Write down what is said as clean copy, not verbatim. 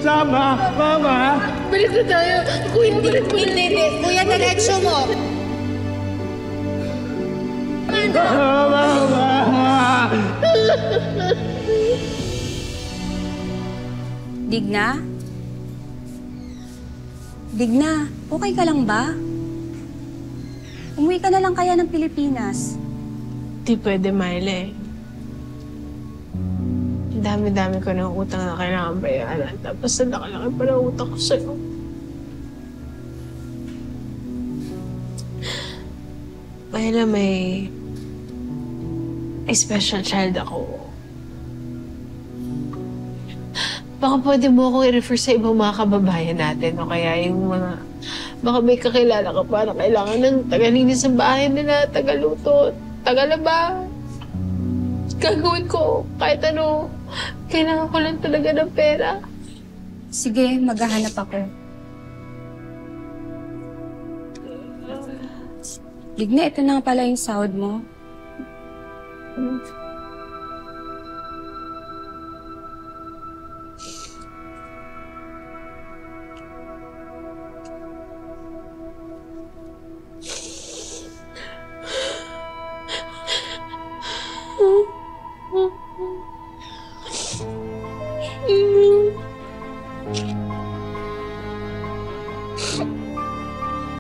Sama! Mama! Balik na tayo! Kuya, balik mo na! Hindi. Kuya, diretso mo. Mama! Digna? Digna, okay ka lang ba? Umuwi ka na lang kaya ng Pilipinas. Di pwede, Miley. Ang dami-dami ko ng utang na kailangan bayaran. Tapos ang laki-laki pa ng utang ko sa'yo. Mahila, may special child ako. Baka pwede mo akong i-refer sa ibang mga kababayan natin o kaya yung mga... Baka may kakilala ka pa na kailangan ng tagalinis sa bahay nila, tagaluto, tagalaba. Gagawin ko kahit ano. Kailangan ko lang talaga ng pera. Sige, maghahanap ako. Digna, ito na nga pala yung sahod mo.